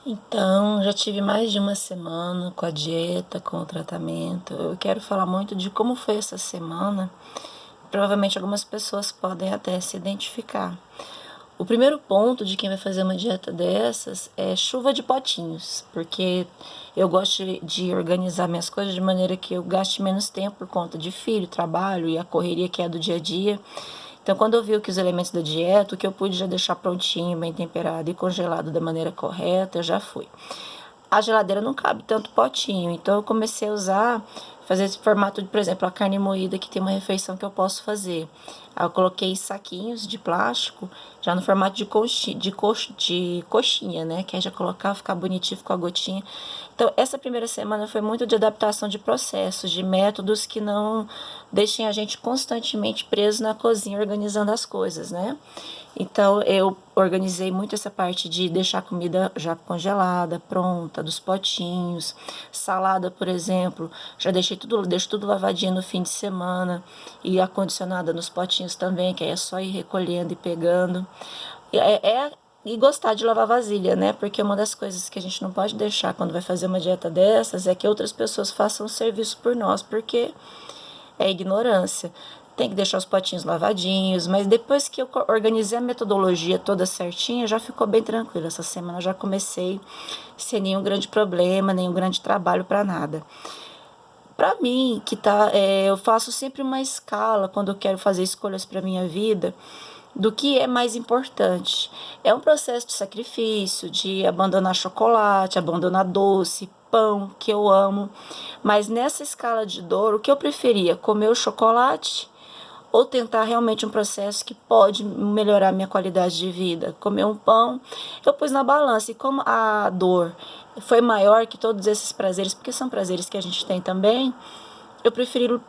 Então, já tive mais de uma semana com a dieta, com o tratamento. Eu quero falar muito de como foi essa semana. Provavelmente algumas pessoas podem até se identificar. O primeiro ponto de quem vai fazer uma dieta dessas é chuva de potinhos, porque eu gosto de organizar minhas coisas de maneira que eu gaste menos tempo por conta de filho, trabalho e a correria que é do dia a dia. Então, quando eu vi que os elementos da dieta, o que eu pude já deixar prontinho, bem temperado e congelado da maneira correta, eu já fui. A geladeira não cabe tanto potinho, então eu comecei a usar, fazer esse formato de, por exemplo, a carne moída, que tem uma refeição que eu posso fazer. Aí eu coloquei saquinhos de plástico, já no formato de coxinha, né? Que aí já colocar, ficar bonitinho, ficar a gotinha. Então, essa primeira semana foi muito de adaptação de processos, de métodos que não deixem a gente constantemente preso na cozinha organizando as coisas, né? Então, eu organizei muito essa parte de deixar a comida já congelada, pronta, dos potinhos. Salada, por exemplo, já deixo tudo lavadinho no fim de semana e acondicionada nos potinhos também, que aí é só ir recolhendo e pegando. E gostar de lavar vasilha, né? Porque uma das coisas que a gente não pode deixar quando vai fazer uma dieta dessas é que outras pessoas façam o serviço por nós, porque é ignorância. Tem que deixar os potinhos lavadinhos, mas depois que eu organizei a metodologia toda certinha, já ficou bem tranquilo. Essa semana eu já comecei sem nenhum grande problema, nenhum grande trabalho para nada. Para mim, eu faço sempre uma escala quando eu quero fazer escolhas para minha vida do que é mais importante. É um processo de sacrifício, de abandonar chocolate, abandonar doce, pão, que eu amo. Mas nessa escala de dor, o que eu preferia? Comer o chocolate ou tentar realmente um processo que pode melhorar minha qualidade de vida? Comer um pão, eu pus na balança. E como a dor foi maior que todos esses prazeres, porque são prazeres que a gente tem também, eu preferi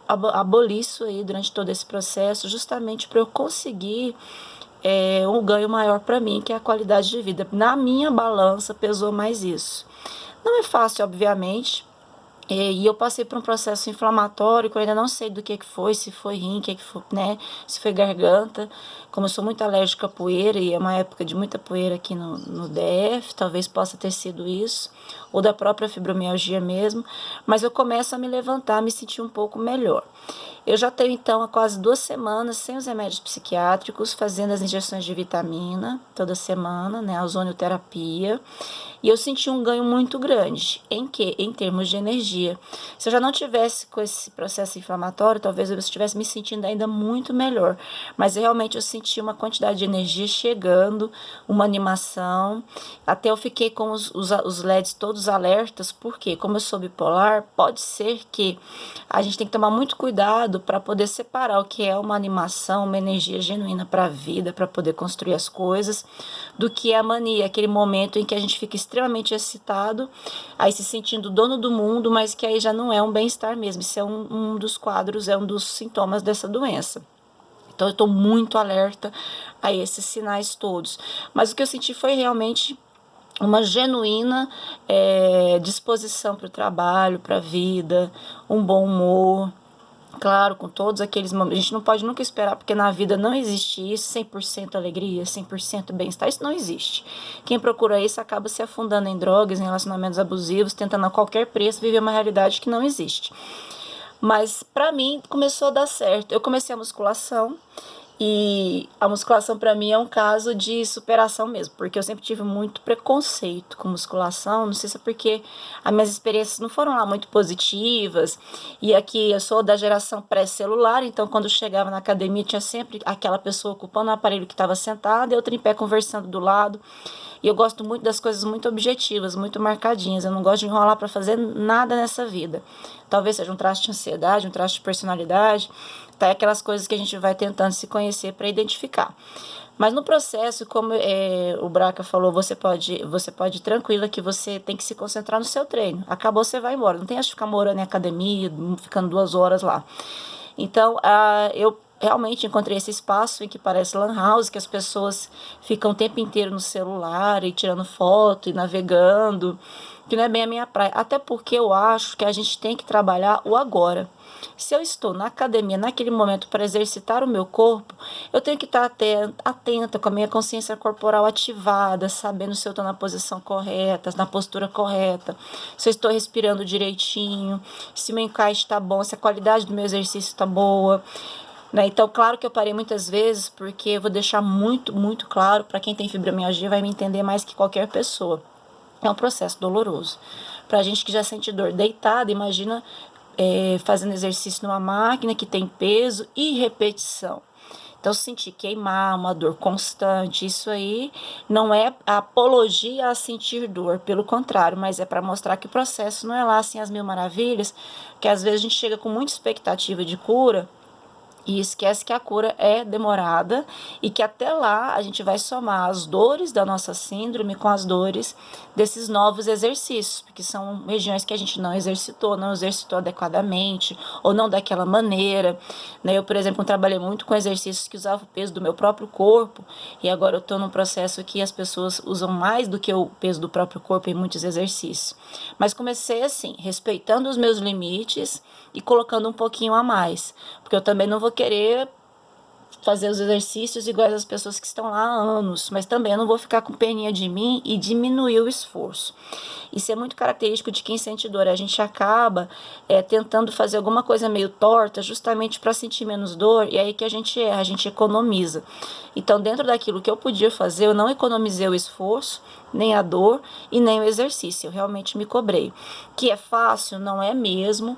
abolir isso aí durante todo esse processo, justamente para eu conseguir um ganho maior para mim, que é a qualidade de vida. Na minha balança pesou mais isso. Não é fácil, obviamente, e eu passei por um processo inflamatório que eu ainda não sei do que foi, se foi rim, que foi, né, se foi garganta. Como eu sou muito alérgica à poeira e é uma época de muita poeira aqui no DF, talvez possa ter sido isso, ou da própria fibromialgia mesmo, mas eu começo a me levantar, a me sentir um pouco melhor. Eu já tenho então há quase 2 semanas sem os remédios psiquiátricos, fazendo as injeções de vitamina toda semana, né, a ozonioterapia. E eu senti um ganho muito grande. Em que? Em termos de energia. Se eu já não tivesse com esse processo inflamatório, talvez eu estivesse me sentindo ainda muito melhor. Mas realmente eu senti uma quantidade de energia chegando, uma animação. Até eu fiquei com os LEDs todos alertas, porque como eu sou bipolar, pode ser que a gente tem que tomar muito cuidado para poder separar o que é uma animação, uma energia genuína para a vida, para poder construir as coisas, do que é a mania, aquele momento em que a gente fica extremamente excitado, aí se sentindo dono do mundo, mas que aí já não é um bem-estar mesmo. Isso é um dos quadros, é um dos sintomas dessa doença. Então eu estou muito alerta a esses sinais todos. Mas o que eu senti foi realmente uma genuína disposição para o trabalho, para a vida, um bom humor. Claro, com todos aqueles momentos. A gente não pode nunca esperar, porque na vida não existe isso, 100% alegria, 100% bem-estar. Isso não existe. Quem procura isso acaba se afundando em drogas, em relacionamentos abusivos, tentando a qualquer preço viver uma realidade que não existe. Mas para mim começou a dar certo. Eu comecei a musculação e a musculação para mim é um caso de superação mesmo, porque eu sempre tive muito preconceito com musculação, não sei se é porque as minhas experiências não foram lá muito positivas, e aqui eu sou da geração pré-celular, então quando eu chegava na academia tinha sempre aquela pessoa ocupando o aparelho que estava sentada e outra em pé conversando do lado. E eu gosto muito das coisas muito objetivas, muito marcadinhas. Eu não gosto de enrolar para fazer nada nessa vida. Talvez seja um traço de ansiedade, um traço de personalidade, tá? Aquelas coisas que a gente vai tentando se conhecer para identificar. Mas no processo, como o Braca falou, você pode ir tranquila que você tem que se concentrar no seu treino. Acabou, você vai embora. Não tem de ficar morando em academia, ficando 2 horas lá. Então, eu realmente encontrei esse espaço em que parece lan house, que as pessoas ficam o tempo inteiro no celular e tirando foto e navegando, que não é bem a minha praia. Até porque eu acho que a gente tem que trabalhar o agora. Se eu estou na academia naquele momento para exercitar o meu corpo, eu tenho que estar atenta, com a minha consciência corporal ativada, sabendo se eu estou na posição correta, na postura correta, se eu estou respirando direitinho, se o meu encaixe está bom, se a qualidade do meu exercício está boa. Né? Então, claro que eu parei muitas vezes, porque eu vou deixar muito, muito claro, para quem tem fibromialgia vai me entender mais que qualquer pessoa. É um processo doloroso. Para a gente que já sente dor deitada, imagina fazendo exercício numa máquina que tem peso e repetição. Então, sentir queimar, uma dor constante, isso aí não é apologia a sentir dor, pelo contrário, mas é para mostrar que o processo não é lá assim as mil maravilhas, que às vezes a gente chega com muita expectativa de cura, e esquece que a cura é demorada e que até lá a gente vai somar as dores da nossa síndrome com as dores desses novos exercícios, porque são regiões que a gente não exercitou adequadamente ou não daquela maneira. Né? Eu, por exemplo, trabalhei muito com exercícios que usavam o peso do meu próprio corpo e agora eu estou num processo que as pessoas usam mais do que o peso do próprio corpo em muitos exercícios. Mas comecei assim, respeitando os meus limites e colocando um pouquinho a mais, porque eu também não vou querer fazer os exercícios iguais às pessoas que estão lá há anos, mas também eu não vou ficar com peninha de mim e diminuir o esforço. Isso é muito característico de quem sente dor. A gente acaba tentando fazer alguma coisa meio torta justamente para sentir menos dor, e aí que a gente erra, a gente economiza. Então, dentro daquilo que eu podia fazer, eu não economizei o esforço, nem a dor e nem o exercício. Eu realmente me cobrei. Que é fácil, não é mesmo.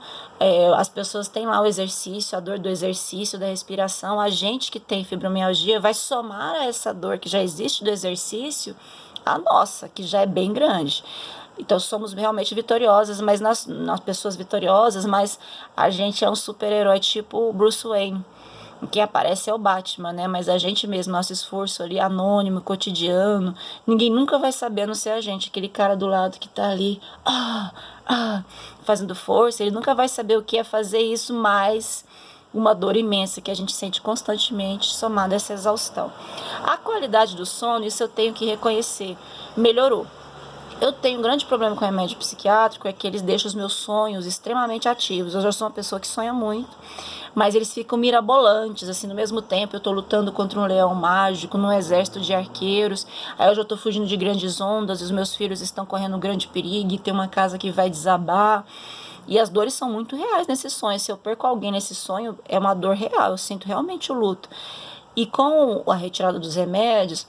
As pessoas têm lá o exercício, a dor do exercício, da respiração. A gente que tem fibromialgia vai somar a essa dor que já existe do exercício a nossa, que já é bem grande. Então somos realmente vitoriosas, mas nas pessoas vitoriosas, mas a gente é um super-herói tipo Bruce Wayne. Quem aparece é o Batman, né? Mas a gente mesmo, nosso esforço ali anônimo, cotidiano, ninguém nunca vai saber, a não ser a gente, aquele cara do lado que tá ali, fazendo força, ele nunca vai saber o que é fazer isso, mais uma dor imensa que a gente sente constantemente, somada a essa exaustão. A qualidade do sono, isso eu tenho que reconhecer, melhorou. Eu tenho um grande problema com remédio psiquiátrico, é que eles deixam os meus sonhos extremamente ativos. Eu já sou uma pessoa que sonha muito, mas eles ficam mirabolantes, assim, no mesmo tempo eu tô lutando contra um leão mágico, num exército de arqueiros, aí eu já tô fugindo de grandes ondas, e os meus filhos estão correndo um grande perigo, e tem uma casa que vai desabar, e as dores são muito reais nesse sonho. Se eu perco alguém nesse sonho, é uma dor real, eu sinto realmente o luto. E com a retirada dos remédios,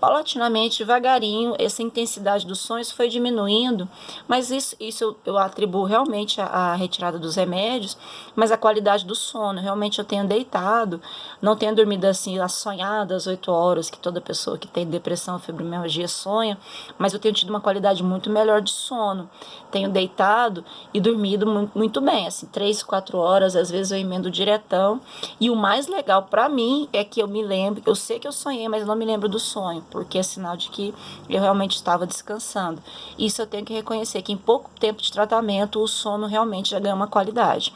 paulatinamente, devagarinho, essa intensidade dos sonhos foi diminuindo, mas isso eu atribuo realmente à retirada dos remédios, mas a qualidade do sono, realmente eu tenho deitado, não tenho dormido assim, as sonhadas 8 horas, que toda pessoa que tem depressão, fibromialgia sonha, mas eu tenho tido uma qualidade muito melhor de sono, tenho deitado e dormido muito bem, assim, 3, 4 horas, às vezes eu emendo diretão, e o mais legal para mim é que eu me lembro, eu sei que eu sonhei, mas eu não me lembro do sonho, porque é sinal de que eu realmente estava descansando. Isso eu tenho que reconhecer, que em pouco tempo de tratamento o sono realmente já ganha uma qualidade.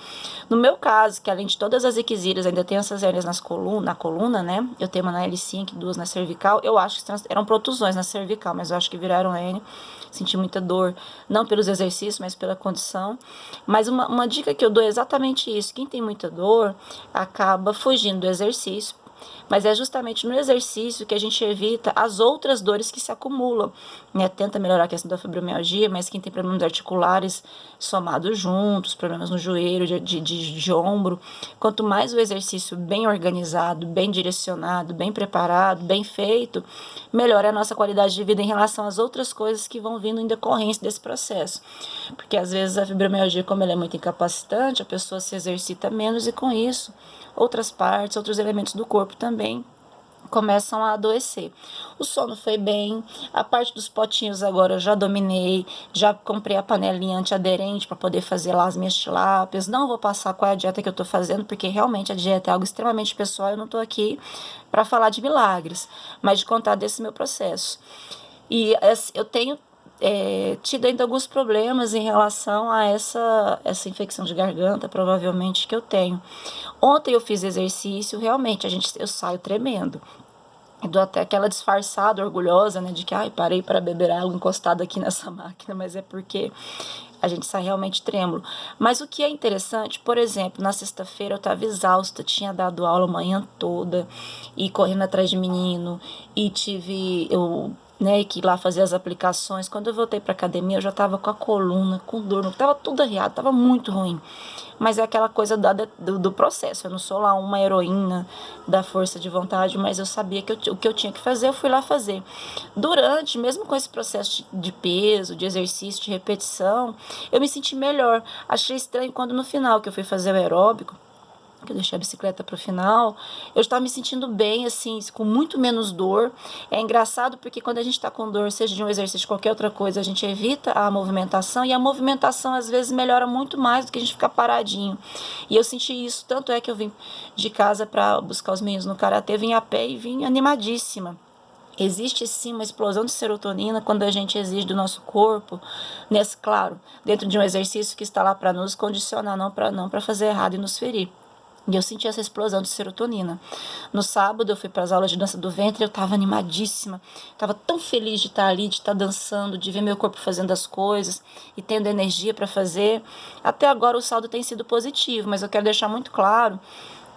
No meu caso, que além de todas as equisírias, ainda tenho essas hérnias na coluna, né? Eu tenho uma na L5, 2 na cervical. Eu acho que eram protusões na cervical, mas eu acho que viraram hérnia. Senti muita dor, não pelos exercícios, mas pela condição. Mas uma dica que eu dou é exatamente isso. Quem tem muita dor acaba fugindo do exercício, mas é justamente no exercício que a gente evita as outras dores que se acumulam, né? Tenta melhorar a questão da fibromialgia, mas quem tem problemas articulares somados juntos, problemas no joelho, de ombro, quanto mais o exercício bem organizado, bem direcionado, bem preparado, bem feito, melhor é a nossa qualidade de vida em relação às outras coisas que vão vindo em decorrência desse processo. Porque às vezes a fibromialgia, como ela é muito incapacitante, a pessoa se exercita menos e com isso outras partes, outros elementos do corpo também começam a adoecer. O sono foi bem, a parte dos potinhos agora eu já dominei, já comprei a panelinha antiaderente para poder fazer lá as minhas tilápias. Não vou passar qual é a dieta que eu tô fazendo, porque realmente a dieta é algo extremamente pessoal, eu não tô aqui para falar de milagres, mas de contar desse meu processo. E eu tenho tido ainda alguns problemas em relação a essa infecção de garganta, provavelmente, que eu tenho. Ontem eu fiz exercício, realmente, eu saio tremendo. Eu dou até aquela disfarçada, orgulhosa, né, de que, parei para beber água encostada aqui nessa máquina, mas é porque a gente sai realmente trêmulo. Mas o que é interessante, por exemplo, na sexta-feira eu estava exausta, tinha dado aula a manhã toda, e correndo atrás de menino, e que ir lá fazer as aplicações. Quando eu voltei para academia, eu já estava com a coluna, com dor, estava tudo arriado, estava muito ruim. Mas é aquela coisa do processo. Eu não sou lá uma heroína da força de vontade, mas eu sabia que o que eu tinha que fazer, eu fui lá fazer. Mesmo com esse processo de peso, de exercício, de repetição, eu me senti melhor. Achei estranho quando no final que eu fui fazer o aeróbico, que eu deixei a bicicleta para o final, eu estava me sentindo bem, assim, com muito menos dor. É engraçado porque quando a gente está com dor, seja de um exercício, de qualquer outra coisa, a gente evita a movimentação, e a movimentação às vezes melhora muito mais do que a gente ficar paradinho. E eu senti isso, tanto é que eu vim de casa para buscar os meninos no karatê, vim a pé e vim animadíssima. Existe sim uma explosão de serotonina quando a gente exige do nosso corpo, claro, dentro de um exercício que está lá para nos condicionar, não para fazer errado e nos ferir. E eu senti essa explosão de serotonina. No sábado eu fui para as aulas de dança do ventre, eu estava animadíssima, estava tão feliz de estar ali, de estar dançando, de ver meu corpo fazendo as coisas e tendo energia para fazer. Até agora o saldo tem sido positivo, mas eu quero deixar muito claro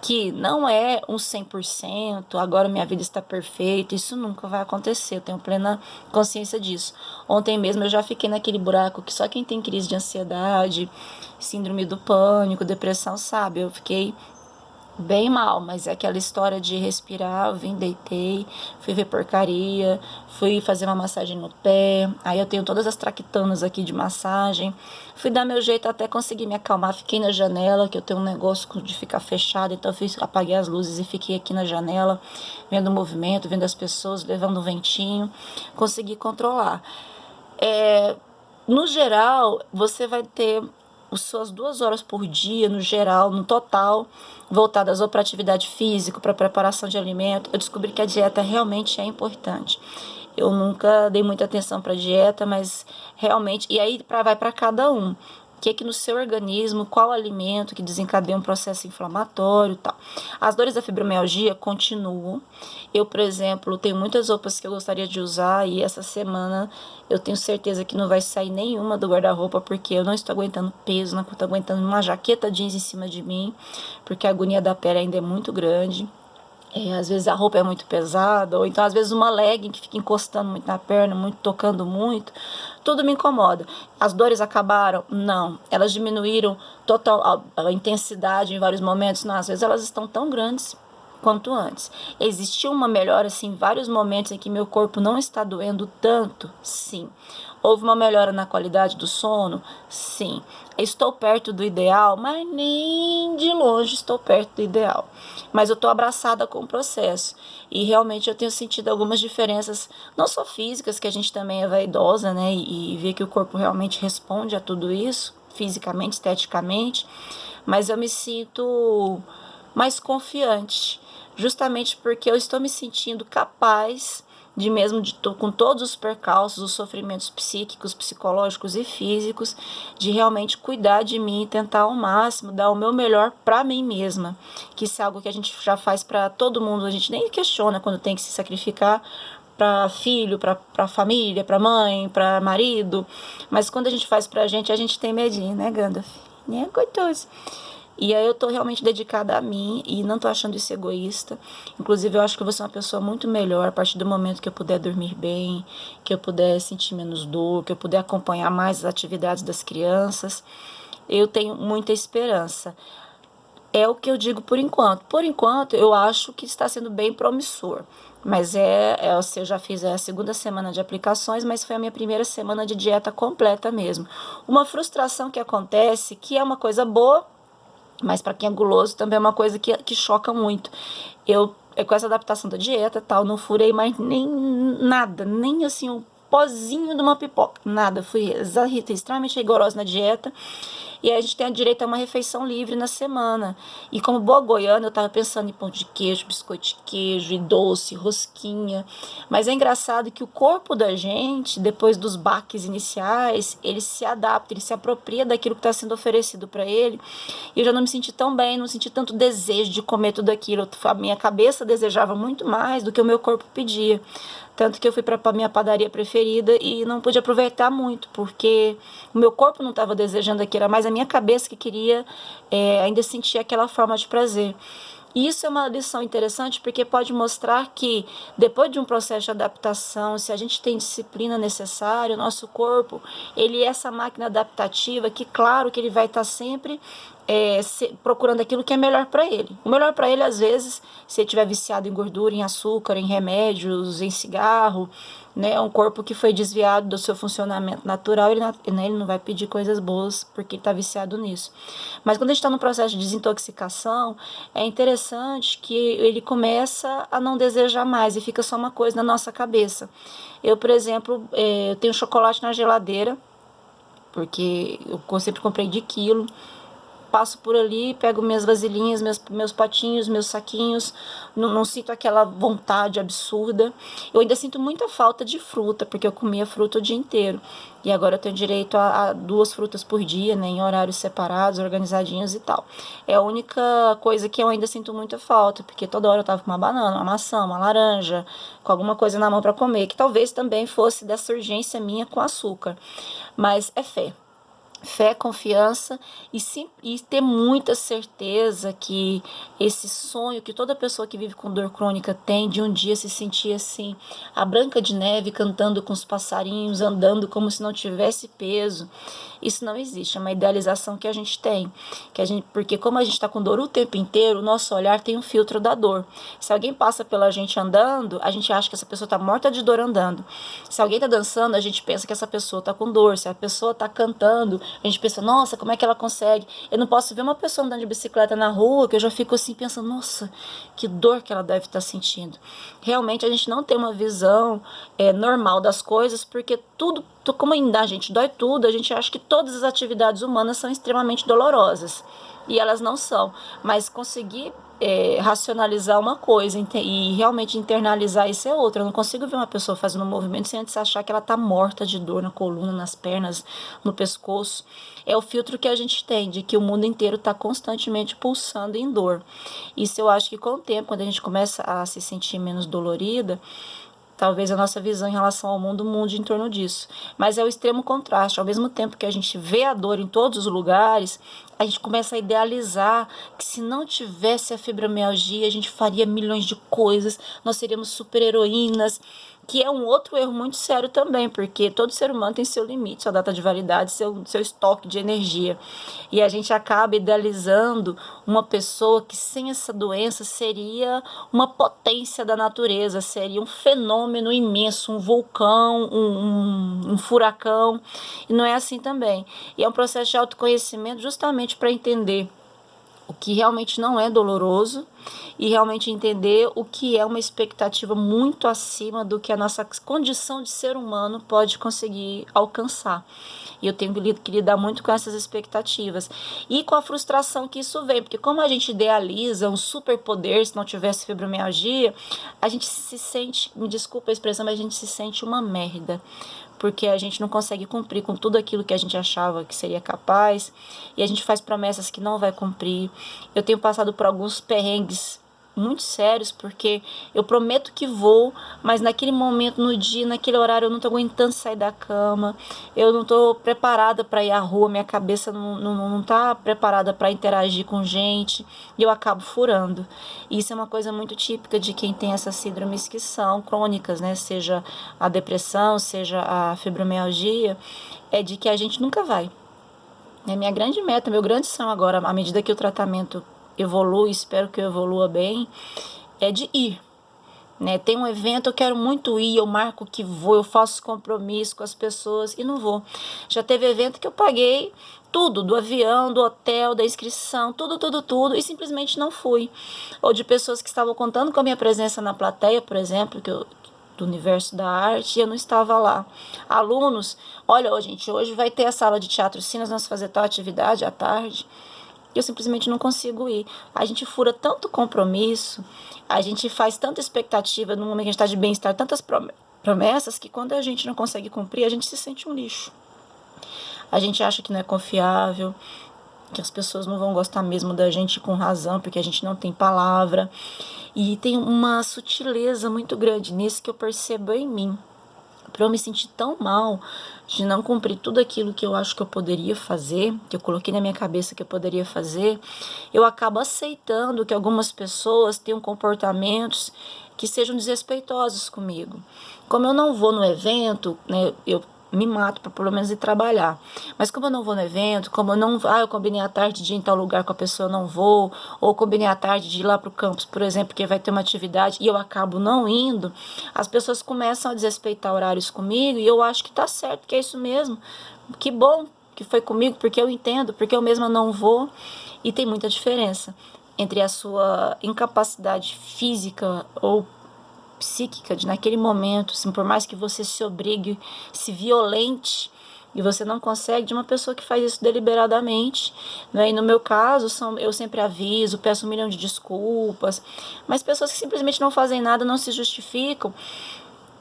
que não é um 100%, agora minha vida está perfeita, isso nunca vai acontecer, eu tenho plena consciência disso. Ontem mesmo eu já fiquei naquele buraco que só quem tem crise de ansiedade, síndrome do pânico, depressão sabe, eu fiquei bem mal, mas é aquela história de respirar, eu vim, deitei, fui ver porcaria, fui fazer uma massagem no pé, aí eu tenho todas as traquitanas aqui de massagem, fui dar meu jeito até conseguir me acalmar, fiquei na janela, que eu tenho um negócio de ficar fechado, então eu apaguei as luzes e fiquei aqui na janela, vendo o movimento, vendo as pessoas, levando um ventinho, consegui controlar. No geral, você vai ter as suas 2 horas por dia, no geral, no total, voltadas ou para atividade física, para preparação de alimento. Eu descobri que a dieta realmente é importante. Eu nunca dei muita atenção para a dieta, mas realmente... E aí vai para cada um. O que no seu organismo, qual alimento que desencadeia um processo inflamatório e tal. As dores da fibromialgia continuam. Eu, por exemplo, tenho muitas roupas que eu gostaria de usar e essa semana eu tenho certeza que não vai sair nenhuma do guarda-roupa porque eu não estou aguentando peso, não estou aguentando uma jaqueta jeans em cima de mim, porque a agonia da pele ainda é muito grande. Às vezes a roupa é muito pesada, ou então às vezes uma legging que fica encostando muito na perna, tocando muito, tudo me incomoda. As dores acabaram? Não. Elas diminuíram a intensidade em vários momentos? Não, às vezes elas estão tão grandes quanto antes. Existiu uma melhora, assim, em vários momentos em que meu corpo não está doendo tanto? Sim. Houve uma melhora na qualidade do sono? Sim. Estou perto do ideal, mas nem de longe estou perto do ideal. Mas eu estou abraçada com o processo. E realmente eu tenho sentido algumas diferenças, não só físicas, que a gente também é vaidosa, né? E vê que o corpo realmente responde a tudo isso, fisicamente, esteticamente. Mas eu me sinto mais confiante, justamente porque eu estou me sentindo capaz com todos os percalços, os sofrimentos psíquicos, psicológicos e físicos, de realmente cuidar de mim e tentar ao máximo dar o meu melhor para mim mesma, que isso é algo que a gente já faz para todo mundo, a gente nem questiona quando tem que se sacrificar para filho, para família, para mãe, para marido, mas quando a gente faz pra gente tem medinho, né, Gandalf? Né, gostoso. E aí eu tô realmente dedicada a mim e não tô achando isso egoísta. Inclusive, eu acho que eu vou ser uma pessoa muito melhor a partir do momento que eu puder dormir bem, que eu puder sentir menos dor, que eu puder acompanhar mais as atividades das crianças. Eu tenho muita esperança. É o que eu digo por enquanto. Por enquanto, eu acho que está sendo bem promissor. Mas eu já fiz a segunda semana de aplicações, mas foi a minha primeira semana de dieta completa mesmo. Uma frustração que acontece, que é uma coisa boa, mas para quem é guloso também é uma coisa que choca muito. Com essa adaptação da dieta e tal, não furei mais nem nada, nem assim um pozinho de uma pipoca, nada. Fui extremamente rigorosa na dieta. E aí a gente tem direito a uma refeição livre na semana. E como boa goiana, eu estava pensando em pão de queijo, biscoito de queijo, e doce, rosquinha. Mas é engraçado que o corpo da gente, depois dos baques iniciais, ele se adapta, ele se apropria daquilo que está sendo oferecido para ele. E eu já não me senti tão bem, não senti tanto desejo de comer tudo aquilo. A minha cabeça desejava muito mais do que o meu corpo pedia. Tanto que eu fui para a minha padaria preferida e não pude aproveitar muito, porque o meu corpo não estava desejando aquilo, era mais a minha cabeça que queria ainda sentir aquela forma de prazer. E isso é uma lição interessante porque pode mostrar que depois de um processo de adaptação, se a gente tem disciplina necessária, o nosso corpo, ele é essa máquina adaptativa que, claro, que ele vai estar sempre procurando aquilo que é melhor para ele. O melhor para ele, às vezes, se ele estiver viciado em gordura, em açúcar, em remédios, em cigarro, né, um corpo que foi desviado do seu funcionamento natural, ele não vai pedir coisas boas porque ele está viciado nisso. Mas quando a gente está no processo de desintoxicação, é interessante que ele começa a não desejar mais e fica só uma coisa na nossa cabeça. Eu, por exemplo, eu tenho chocolate na geladeira, porque eu sempre comprei de quilo. Passo por ali, pego minhas vasilhinhas, meus potinhos, meus saquinhos, não sinto aquela vontade absurda. Eu ainda sinto muita falta de fruta, porque eu comia fruta o dia inteiro. E agora eu tenho direito a 2 frutas por dia, né, em horários separados, organizadinhos e tal. É a única coisa que eu ainda sinto muita falta, porque toda hora eu tava com uma banana, uma maçã, uma laranja, com alguma coisa na mão para comer, que talvez também fosse dessa urgência minha com açúcar. Mas é fé. Fé, confiança e ter muita certeza que esse sonho que toda pessoa que vive com dor crônica tem de um dia se sentir assim, a Branca de Neve cantando com os passarinhos, andando como se não tivesse peso, isso não existe, é uma idealização que a gente tem, porque como a gente está com dor o tempo inteiro, o nosso olhar tem um filtro da dor. Se alguém passa pela gente andando, a gente acha que essa pessoa está morta de dor andando. Se alguém está dançando, a gente pensa que essa pessoa está com dor. Se a pessoa está cantando, a gente pensa, nossa, como é que ela consegue? Eu não posso ver uma pessoa andando de bicicleta na rua que eu já fico assim pensando, nossa, que dor que ela deve estar sentindo. Realmente a gente não tem uma visão normal das coisas, porque tudo, como ainda a gente dói tudo, a gente acha que todas as atividades humanas são extremamente dolorosas. E elas não são. Mas conseguir racionalizar uma coisa e realmente internalizar isso é outra. Eu não consigo ver uma pessoa fazendo um movimento sem antes achar que ela está morta de dor na coluna, nas pernas, no pescoço. É o filtro que a gente tem de que o mundo inteiro está constantemente pulsando em dor. Isso eu acho que com o tempo, quando a gente começa a se sentir menos dolorida, talvez a nossa visão em relação ao mundo mude em torno disso. Mas é o extremo contraste. Ao mesmo tempo que a gente vê a dor em todos os lugares, a gente começa a idealizar que se não tivesse a fibromialgia, a gente faria milhões de coisas, nós seríamos super-heroínas, que é um outro erro muito sério também, porque todo ser humano tem seu limite, sua data de validade, seu estoque de energia. E a gente acaba idealizando uma pessoa que sem essa doença seria uma potência da natureza, seria um fenômeno imenso, um vulcão, um furacão. E não é assim também. E é um processo de autoconhecimento justamente para entender o que realmente não é doloroso e realmente entender o que é uma expectativa muito acima do que a nossa condição de ser humano pode conseguir alcançar. E eu tenho que lidar muito com essas expectativas e com a frustração que isso vem, porque como a gente idealiza um superpoder, se não tivesse fibromialgia, a gente se sente, me desculpa a expressão, mas a gente se sente uma merda, porque a gente não consegue cumprir com tudo aquilo que a gente achava que seria capaz, e a gente faz promessas que não vai cumprir. Eu tenho passado por alguns perrengues muito sérios, porque eu prometo que vou, mas naquele momento, no dia, naquele horário, eu não tô aguentando sair da cama, eu não tô preparada para ir à rua, minha cabeça não tá preparada para interagir com gente, e eu acabo furando. E isso é uma coisa muito típica de quem tem essas síndromes que são crônicas, né? Seja a depressão, seja a fibromialgia, é de que a gente nunca vai. É minha grande meta, meu grande sonho agora, à medida que o tratamento evolui, espero que eu evolua bem, é de ir. Né? Tem um evento, eu quero muito ir, eu marco que vou, eu faço compromisso com as pessoas e não vou. Já teve evento que eu paguei tudo, do avião, do hotel, da inscrição, tudo, e simplesmente não fui. Ou de pessoas que estavam contando com a minha presença na plateia, por exemplo, que eu do universo da arte e eu não estava lá. Alunos, olha, gente, hoje vai ter a sala de teatro sim, nós vamos fazer tal atividade à tarde. Eu simplesmente não consigo ir. A gente fura tanto compromisso, a gente faz tanta expectativa no momento que a gente está de bem-estar, tantas promessas, que quando a gente não consegue cumprir, a gente se sente um lixo. A gente acha que não é confiável, que as pessoas não vão gostar mesmo da gente com razão, porque a gente não tem palavra. E tem uma sutileza muito grande nisso que eu percebo em mim. Para eu me sentir tão mal de não cumprir tudo aquilo que eu acho que eu poderia fazer, que eu coloquei na minha cabeça que eu poderia fazer, eu acabo aceitando que algumas pessoas tenham comportamentos que sejam desrespeitosos comigo. Como eu não vou no evento, né, eu me mato para pelo menos ir trabalhar. Mas como eu não vou no evento, como eu não, eu combinei à tarde de ir em tal lugar com a pessoa, eu não vou, ou combinei à tarde de ir lá para o campus, por exemplo, porque vai ter uma atividade e eu acabo não indo, as pessoas começam a desrespeitar horários comigo e eu acho que tá certo, que é isso mesmo. Que bom que foi comigo, porque eu entendo, porque eu mesma não vou. E tem muita diferença entre a sua incapacidade física ou psíquica de naquele momento, assim, por mais que você se obrigue, se violente e você não consegue, de uma pessoa que faz isso deliberadamente, né? E no meu caso, eu sempre aviso, peço 1 milhão de desculpas, mas pessoas que simplesmente não fazem nada, não se justificam,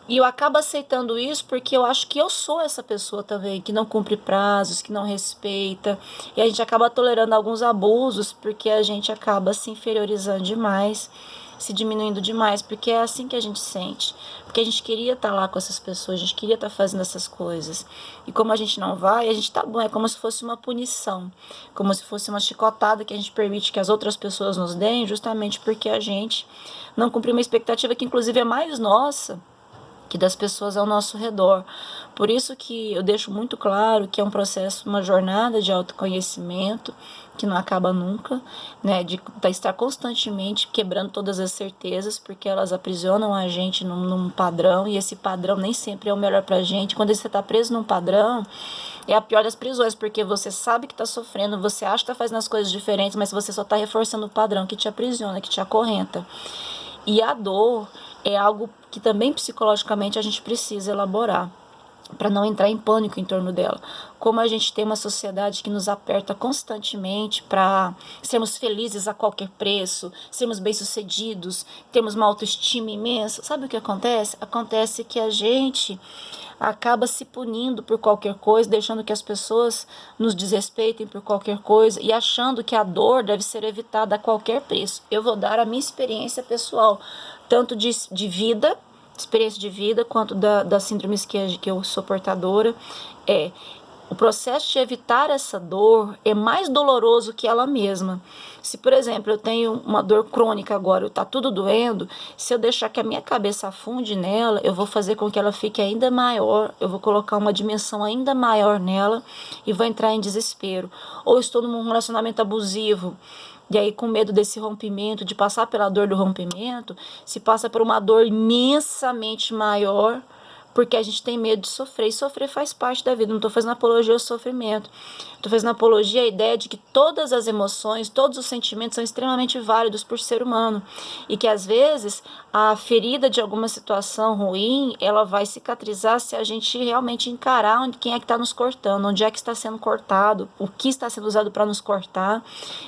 e eu acabo aceitando isso porque eu acho que eu sou essa pessoa também, que não cumpre prazos, que não respeita, e a gente acaba tolerando alguns abusos porque a gente acaba se inferiorizando demais, se diminuindo demais, porque é assim que a gente sente. Porque a gente queria estar lá com essas pessoas, a gente queria estar fazendo essas coisas. E como a gente não vai, a gente tá bom, é como se fosse uma punição, como se fosse uma chicotada que a gente permite que as outras pessoas nos deem, justamente porque a gente não cumpriu uma expectativa que inclusive é mais nossa que das pessoas ao nosso redor. Por isso que eu deixo muito claro que é um processo, uma jornada de autoconhecimento, que não acaba nunca, né, de estar constantemente quebrando todas as certezas, porque elas aprisionam a gente num padrão, e esse padrão nem sempre é o melhor pra gente. Quando você está preso num padrão, é a pior das prisões, porque você sabe que está sofrendo, você acha que está fazendo as coisas diferentes, mas você só está reforçando o padrão que te aprisiona, que te acorrenta. E a dor é algo que também psicologicamente a gente precisa elaborar, para não entrar em pânico em torno dela. Como a gente tem uma sociedade que nos aperta constantemente para sermos felizes a qualquer preço, sermos bem-sucedidos, termos uma autoestima imensa, sabe o que acontece? Acontece que a gente acaba se punindo por qualquer coisa, deixando que as pessoas nos desrespeitem por qualquer coisa e achando que a dor deve ser evitada a qualquer preço. Eu vou dar a minha experiência pessoal, tanto de vida, experiência de vida, quanto das síndromes que eu sou portadora. O processo de evitar essa dor é mais doloroso que ela mesma. Se, por exemplo, eu tenho uma dor crônica agora, está tudo doendo, se eu deixar que a minha cabeça afunde nela, eu vou fazer com que ela fique ainda maior, eu vou colocar uma dimensão ainda maior nela e vou entrar em desespero. Ou estou num relacionamento abusivo, e aí com medo desse rompimento, de passar pela dor do rompimento, se passa por uma dor imensamente maior, porque a gente tem medo de sofrer, e sofrer faz parte da vida. Não estou fazendo apologia ao sofrimento, estou fazendo apologia à ideia de que todas as emoções, todos os sentimentos são extremamente válidos por ser humano, e que às vezes a ferida de alguma situação ruim, ela vai cicatrizar se a gente realmente encarar quem é que está nos cortando, onde é que está sendo cortado, o que está sendo usado para nos cortar,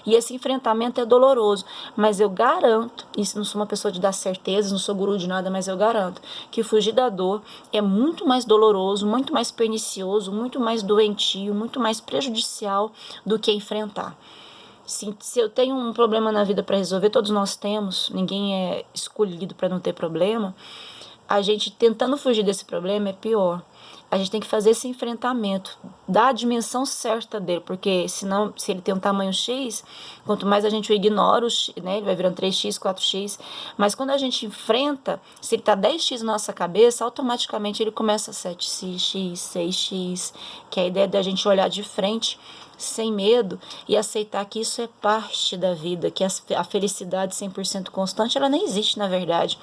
e esse enfrentamento é doloroso, mas eu garanto, isso não sou uma pessoa de dar certezas, não sou guru de nada, mas eu garanto que fugir da dor é muito mais doloroso, muito mais pernicioso, muito mais doentio, muito mais prejudicial do que enfrentar. Se eu tenho um problema na vida para resolver, todos nós temos, ninguém é escolhido para não ter problema, a gente tentando fugir desse problema é pior. A gente tem que fazer esse enfrentamento, dar a dimensão certa dele, porque senão, se ele tem um tamanho X, quanto mais a gente o ignora, né, ele vai virando 3x, 4x, mas quando a gente enfrenta, se ele está 10x na nossa cabeça, automaticamente ele começa a 7x, 6x, que é a ideia da gente olhar de frente, sem medo e aceitar que isso é parte da vida, que a felicidade 100% constante, ela nem existe na verdade.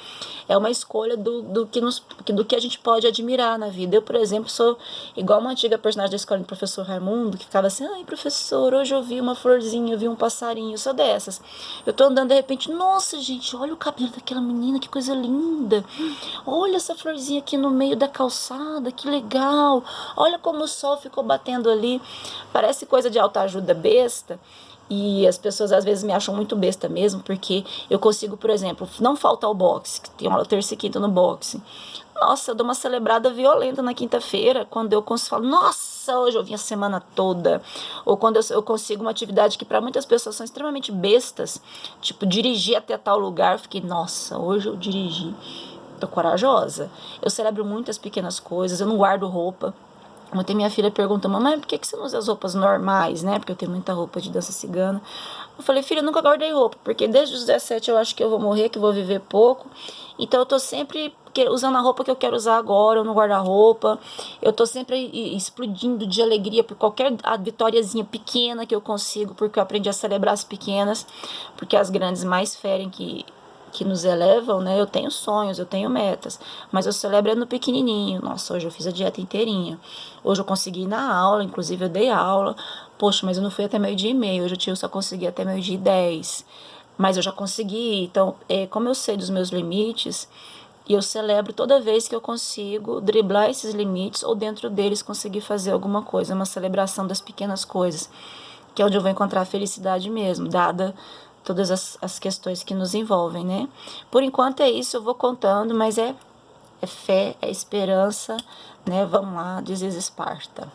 É uma escolha do que a gente pode admirar na vida. Eu, por exemplo, sou igual uma antiga personagem da escola do professor Raimundo, que ficava assim, ai professor, hoje eu vi uma florzinha, eu vi um passarinho, eu sou dessas. Eu tô andando de repente, nossa gente, olha o cabelo daquela menina, que coisa linda. Olha essa florzinha aqui no meio da calçada, que legal. Olha como o sol ficou batendo ali. Parece coisa de autoajuda besta. E as pessoas às vezes me acham muito besta mesmo, porque eu consigo, por exemplo, não faltar o boxe, que tem uma terça e quinta no boxe. Nossa, eu dou uma celebrada violenta na quinta-feira, quando eu consigo falar, nossa, hoje eu vim a semana toda. Ou quando eu consigo uma atividade que para muitas pessoas são extremamente bestas, tipo dirigir até tal lugar, eu fiquei, nossa, hoje eu dirigi. Tô corajosa. Eu celebro muitas pequenas coisas, eu não guardo roupa. Ontem minha filha perguntou, mamãe, por que você não usa as roupas normais, né? Porque eu tenho muita roupa de dança cigana. Eu falei, filha, eu nunca guardei roupa, porque desde os 17 eu acho que eu vou morrer, que eu vou viver pouco. Então eu tô sempre usando a roupa que eu quero usar agora, eu não guardo a roupa. Eu tô sempre explodindo de alegria por qualquer vitóriazinha pequena que eu consigo, porque eu aprendi a celebrar as pequenas, porque as grandes mais ferem que nos elevam, né? Eu tenho sonhos, eu tenho metas, mas eu celebro no pequenininho. Nossa, hoje eu fiz a dieta inteirinha. Hoje eu consegui ir na aula, inclusive eu dei aula. Poxa, mas eu não fui até 12:30. Hoje eu só consegui até 12:10. Mas eu já consegui. Então, como eu sei dos meus limites, e eu celebro toda vez que eu consigo driblar esses limites ou dentro deles conseguir fazer alguma coisa, uma celebração das pequenas coisas, que é onde eu vou encontrar a felicidade mesmo, dada todas as questões que nos envolvem, né? Por enquanto é isso, eu vou contando, mas é fé, é esperança, né? Vamos lá, diz Esparta.